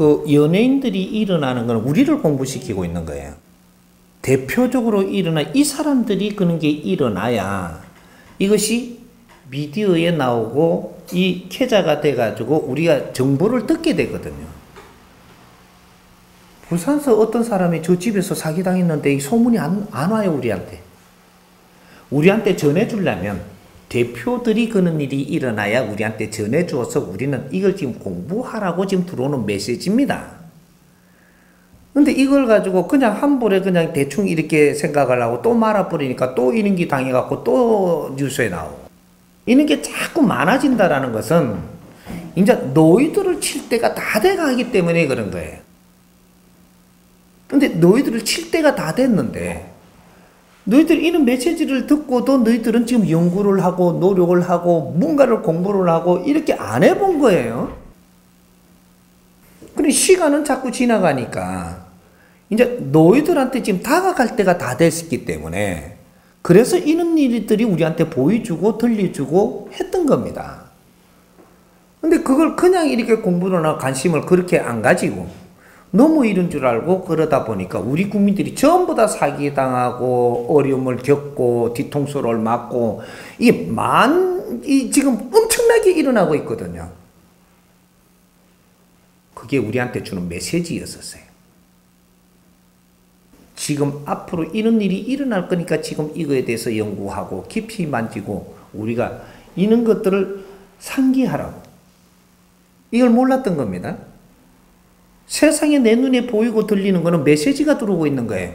그 연예인들이 일어나는 건 우리를 공부시키고 있는 거예요. 대표적으로 일어나 이 사람들이 그런 게 일어나야 이것이 미디어에 나오고 이 계좌가 돼가지고 우리가 정보를 듣게 되거든요. 부산서 어떤 사람이 저 집에서 사기당했는데 이 소문이 안 와요, 우리한테. 우리한테 전해주려면 대표들이 그런 일이 일어나야 우리한테 전해주어서 우리는 이걸 지금 공부하라고 지금 들어오는 메시지입니다. 근데 이걸 가지고 그냥 한 볼에 그냥 대충 이렇게 생각을 하고 또 말아버리니까 또 이런 게 당해갖고 또 뉴스에 나오고. 이런 게 자꾸 많아진다라는 것은 이제 너희들을 칠 때가 다 돼가기 때문에 그런 거예요. 근데 너희들을 칠 때가 다 됐는데 너희들 이런 메시지를 듣고도 너희들은 지금 연구를 하고 노력을 하고 뭔가를 공부를 하고 이렇게 안 해본 거예요. 그래 시간은 자꾸 지나가니까 이제 너희들한테 지금 다가갈 때가 다 됐기 때문에 그래서 이런 일들이 우리한테 보여주고 들려주고 했던 겁니다. 근데 그걸 그냥 이렇게 공부나 관심을 그렇게 안 가지고 너무 이런 줄 알고 그러다 보니까 우리 국민들이 전부 다 사기당하고 어려움을 겪고 뒤통수를 맞고 이게 지금 엄청나게 일어나고 있거든요. 그게 우리한테 주는 메시지였었어요. 지금 앞으로 이런 일이 일어날 거니까 지금 이거에 대해서 연구하고 깊이 만지고 우리가 이런 것들을 상기하라고. 이걸 몰랐던 겁니다. 세상에 내 눈에 보이고 들리는 거는 메시지가 들어오고 있는 거예요.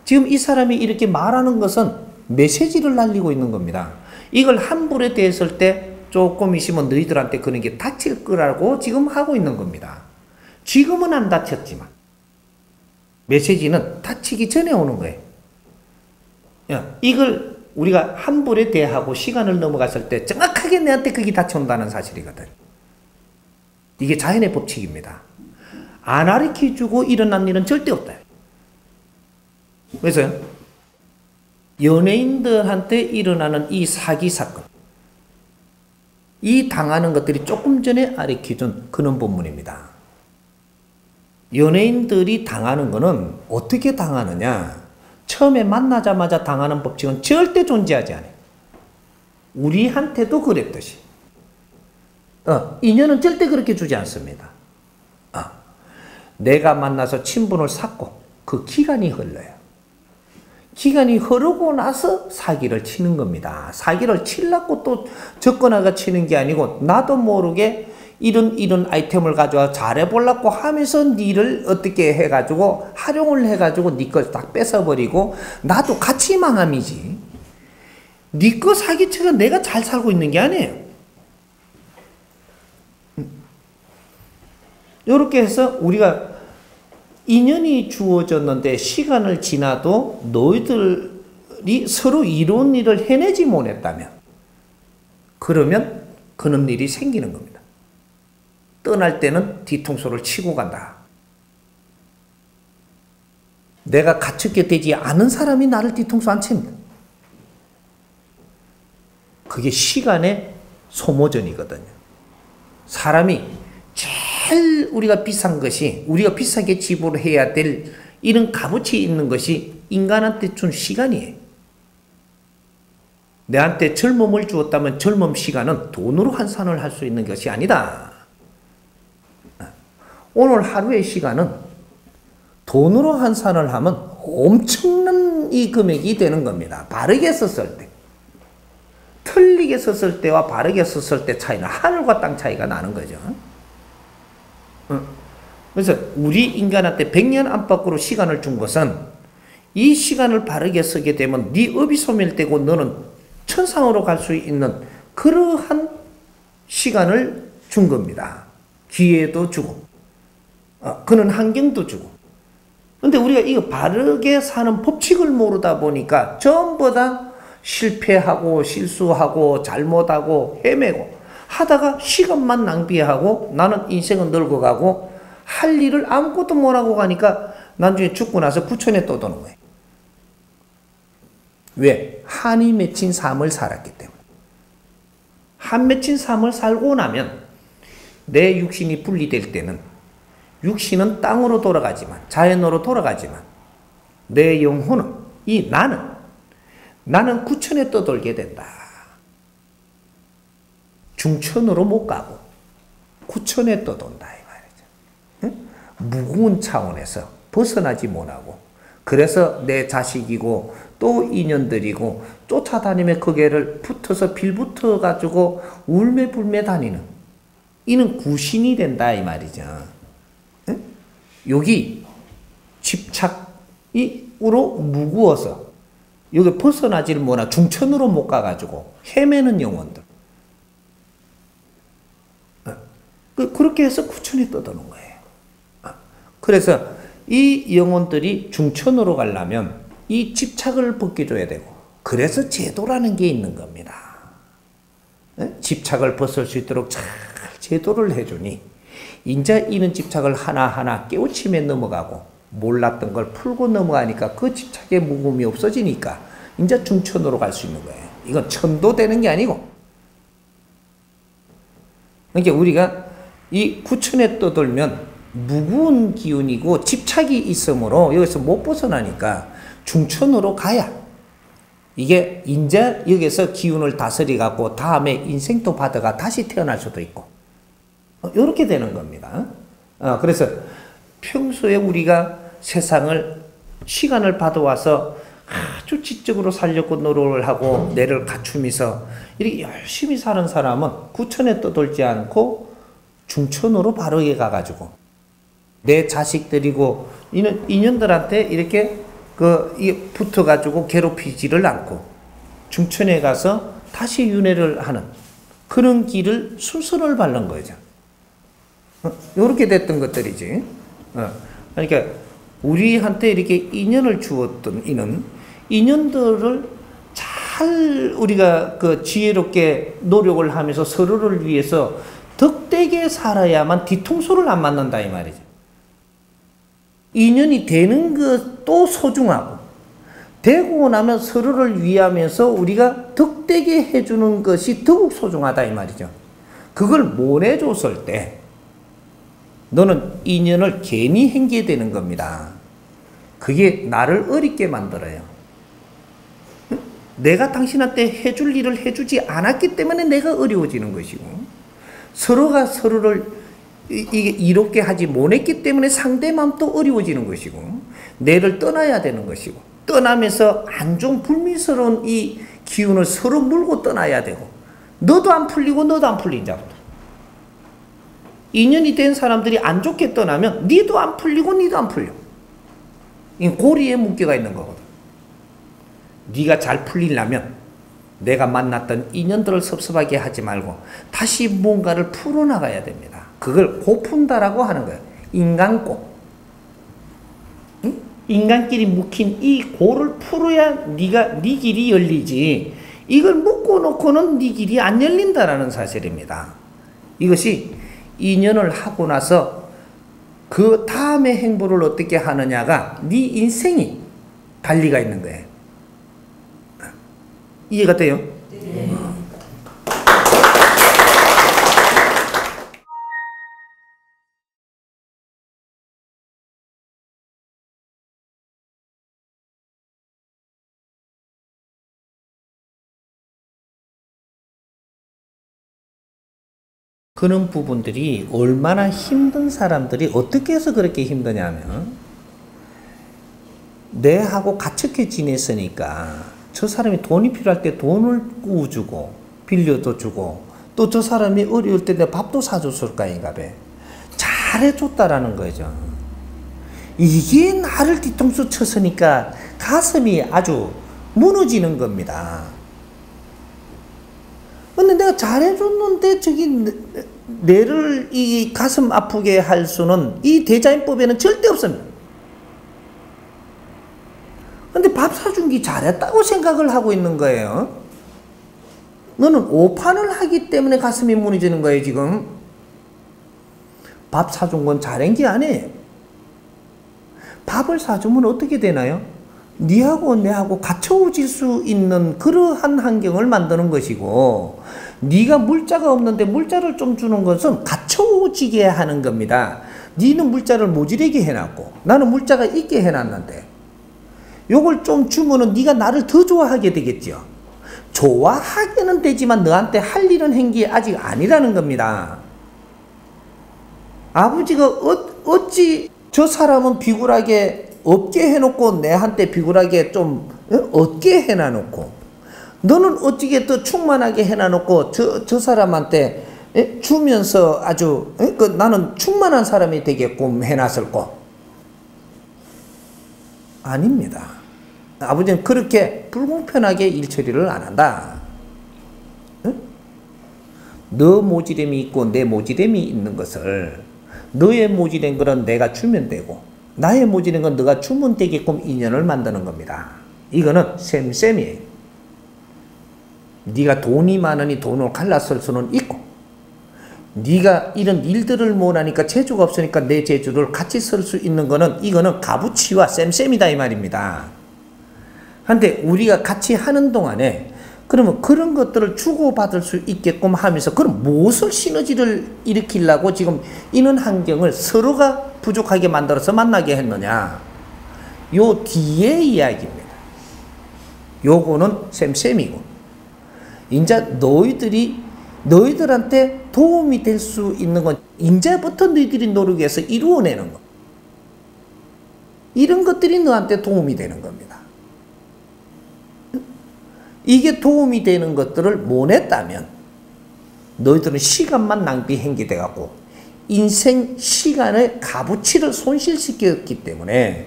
지금 이 사람이 이렇게 말하는 것은 메시지를 날리고 있는 겁니다. 이걸 함부로 대했을 때 조금 있으면 너희들한테 그런 게 다칠 거라고 지금 하고 있는 겁니다. 지금은 안 다쳤지만 메시지는 다치기 전에 오는 거예요. 이걸 우리가 함부로 대하고 시간을 넘어갔을 때 정확하게 내한테 그게 다쳐온다는 사실이거든. 이게 자연의 법칙입니다. 안 가르쳐주고 일어난 일은 절대 없다. 그래서 연예인들한테 일어나는 이 사기 사건, 이 당하는 것들이 조금 전에 가르쳐준 그런 본문입니다. 연예인들이 당하는 거는 어떻게 당하느냐? 처음에 만나자마자 당하는 법칙은 절대 존재하지 않아요. 우리한테도 그랬듯이. 인연은 절대 그렇게 주지 않습니다. 내가 만나서 친분을 쌓고 그 기간이 흘러요. 기간이 흐르고 나서 사기를 치는 겁니다. 사기를 치려고 또 접근하가 치는 게 아니고 나도 모르게 이런 아이템을 가져와 잘해보려고 하면서 니를 어떻게 해가지고 활용을 해가지고 니 걸 딱 뺏어버리고 나도 같이 망함이지. 니 거 사기쳐가 내가 잘 살고 있는 게 아니에요. 이렇게 해서 우리가 인연이 주어졌는데 시간을 지나도 너희들이 서로 이로운 일을 해내지 못했다면 그러면 그런 일이 생기는 겁니다. 떠날 때는 뒤통수를 치고 간다. 내가 갖추게 되지 않은 사람이 나를 뒤통수 안 칩니다. 그게 시간의 소모전이거든요. 사람이 제일 우리가 비싼 것이 우리가 비싸게 지불해야 될 이런 값어치 있는 것이 인간한테 준 시간이에요. 내한테 젊음을 주었다면 젊음 시간은 돈으로 환산을 할 수 있는 것이 아니다. 오늘 하루의 시간은 돈으로 환산을 하면 엄청난 이 금액이 되는 겁니다. 바르게 썼을 때. 틀리게 썼을 때와 바르게 썼을 때 차이는 하늘과 땅 차이가 나는 거죠. 그래서 우리 인간한테 100년 안팎으로 시간을 준 것은 이 시간을 바르게 쓰게 되면 네 업이 소멸되고 너는 천상으로 갈 수 있는 그러한 시간을 준 겁니다. 기회도 주고 그런 환경도 주고. 근데 우리가 이거 바르게 사는 법칙을 모르다 보니까 전부 다 실패하고 실수하고 잘못하고 헤매고 하다가 시간만 낭비하고 나는 인생은 늙어가고 할 일을 아무것도 못하고 가니까 나중에 죽고 나서 구천에 떠도는 거예요. 왜? 한이 맺힌 삶을 살았기 때문에. 한 맺힌 삶을 살고 나면 내 육신이 분리될 때는 육신은 땅으로 돌아가지만, 자연으로 돌아가지만, 내 영혼은, 나는 구천에 떠돌게 된다. 중천으로 못 가고 구천에 떠돈다 이 말이죠. 응? 무거운 차원에서 벗어나지 못하고, 그래서 내 자식이고 또 인연들이고 쫓아다니며 거기를 붙어서 빌붙어 가지고 울매불매 다니는, 이는 구신이 된다 이 말이죠. 응? 여기 집착으로 무거워서 여기 벗어나지를 못하고 중천으로 못 가가지고 헤매는 영혼들, 그렇게 해서 구천에 떠도는 거예요. 그래서 이 영혼들이 중천으로 가려면 이 집착을 벗겨줘야 되고, 그래서 제도라는 게 있는 겁니다. 집착을 벗을 수 있도록 잘 제도를 해주니 이제 이는 집착을 하나하나 깨우치며 넘어가고, 몰랐던 걸 풀고 넘어가니까 그 집착의 무거움이 없어지니까 이제 중천으로 갈 수 있는 거예요. 이건 천도 되는 게 아니고, 그러니까 우리가 이 구천에 떠돌면 무거운 기운이고 집착이 있으므로 여기서 못 벗어나니까 중천으로 가야 이게 이제 여기서 기운을 다스리 갖고 다음에 인생도 받아가 다시 태어날 수도 있고, 이렇게 되는 겁니다. 그래서 평소에 우리가 세상을, 시간을 받아와서 아주 지적으로 살려고 노력을 하고 뇌를 갖추면서 이렇게 열심히 사는 사람은 구천에 떠돌지 않고 중천으로 바르게 가가지고 내 자식들이고 인연들한테 이렇게 붙어가지고 괴롭히지를 않고 중천에 가서 다시 윤회를 하는 그런 길을 순서를 밟는 거죠. 이렇게 됐던 것들이지. 그러니까 우리한테 이렇게 인연을 주었던 인연들을 잘 우리가 지혜롭게 노력을 하면서 서로를 위해서 덕되게 살아야만 뒤통수를 안 맞는다 이 말이죠. 인연이 되는 것도 소중하고, 되고 나면 서로를 위하면서 우리가 덕되게 해주는 것이 더욱 소중하다 이 말이죠. 그걸 못 해줬을 때 너는 인연을 괜히 행게 되는 겁니다. 그게 나를 어렵게 만들어요. 내가 당신한테 해줄 일을 해주지 않았기 때문에 내가 어려워지는 것이고, 서로가 서로를 이롭게 하지 못했기 때문에 상대맘도 어려워지는 것이고, 내를 떠나야 되는 것이고, 떠나면서 안 좋은 불미스러운 이 기운을 서로 물고 떠나야 되고, 너도 안 풀리고 너도 안 풀린 자부터. 인연이 된 사람들이 안 좋게 떠나면 니도 안 풀리고 니도 안 풀려. 이 고리에 묶여가 있는 거거든. 네가 잘 풀리려면 내가 만났던 인연들을 섭섭하게 하지 말고 다시 뭔가를 풀어나가야 됩니다. 그걸 고푼다라고 하는 거예요. 인간고. 응? 인간끼리 묶인 이 고를 풀어야 네 길이 열리지, 이걸 묶고 놓고는 네 길이 안 열린다라는 사실입니다. 이것이 인연을 하고 나서 그 다음의 행보를 어떻게 하느냐가 네 인생이 달리가 있는 거예요. 이해가 돼요? 네. 그런 부분들이 얼마나 힘든 사람들이 어떻게 해서 그렇게 힘드냐면, 내하고 가축해 지냈으니까 저 사람이 돈이 필요할 때 돈을 구워주고 빌려도 주고, 또 저 사람이 어려울 때 내 밥도 사줬을 거 아닌가 봐. 잘해줬다라는 거죠. 이게 나를 뒤통수 쳤으니까 가슴이 아주 무너지는 겁니다. 근데 내가 잘해줬는데 저기 내를 이 가슴 아프게 할 수는 이 대자연법에는 절대 없습니다. 근데 밥 사준 게 잘했다고 생각을 하고 있는 거예요. 너는 오판을 하기 때문에 가슴이 무너지는 거예요, 지금. 밥 사준 건 잘한 게 아니에요. 밥을 사주면 어떻게 되나요? 니하고 내하고 갖춰질 수 있는 그러한 환경을 만드는 것이고, 네가 물자가 없는데 물자를 좀 주는 것은 갖춰지게 하는 겁니다. 니는 물자를 모자라게 해놨고 나는 물자가 있게 해놨는데 요걸 좀 주면은 네가 나를 더 좋아하게 되겠죠. 좋아하게는 되지만 너한테 할 일은 한 게 아직 아니라는 겁니다. 아버지가 어찌 저 사람은 비굴하게 없게 해놓고 내한테 비굴하게 좀 얻게 해놔놓고 너는 어찌게 더 충만하게 해놔놓고 저 사람한테 주면서 아주 나는 충만한 사람이 되게끔 해놨을 거 아닙니다. 아버지는 그렇게 불공평하게 일처리를 안 한다. 너 모지됨이 있고 내 모지됨이 있는 것을 너의 모지된 거는 내가 주면 되고 나의 모지된 건 너가 주면 되게끔 인연을 만드는 겁니다. 이거는 셈셈이에요. 네가 돈이 많으니 돈을 갈라 쓸 수는 있고 네가 이런 일들을 못하니까 재주가 없으니까 내 재주를 같이 쓸 수 있는 거는 이거는 값어치와 셈셈이다 이 말입니다. 한데 우리가 같이 하는 동안에 그러면 그런 것들을 주고받을 수 있게끔 하면서 그럼 무엇을 시너지를 일으키려고 지금 이런 환경을 서로가 부족하게 만들어서 만나게 했느냐. 요 뒤의 이야기입니다. 요거는 셈셈이고 이제 너희들한테 도움이 될 수 있는 건 이제부터 너희들이 노력해서 이루어내는 것. 이런 것들이 너한테 도움이 되는 겁니다. 이게 도움이 되는 것들을 못 했다면 너희들은 시간만 낭비한 게 돼갖고 인생 시간의 값어치를 손실시켰기 때문에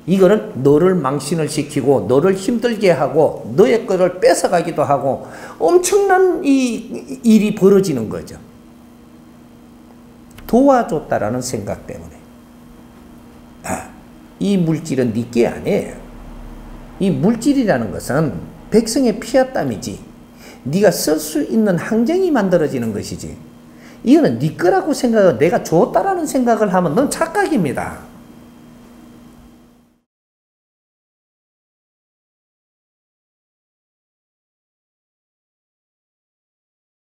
이거는 너를 망신을 시키고 너를 힘들게 하고 너의 거를 뺏어가기도 하고 엄청난 이 일이 벌어지는 거죠. 도와줬다라는 생각 때문에. 이 물질은 네 게 아니에요. 이 물질이라는 것은 백성의 피와 땀이지 네가 쓸 수 있는 환경이 만들어지는 것이지 이거는 네 거라고 생각하고 내가 줬다라는 생각을 하면 넌 착각입니다.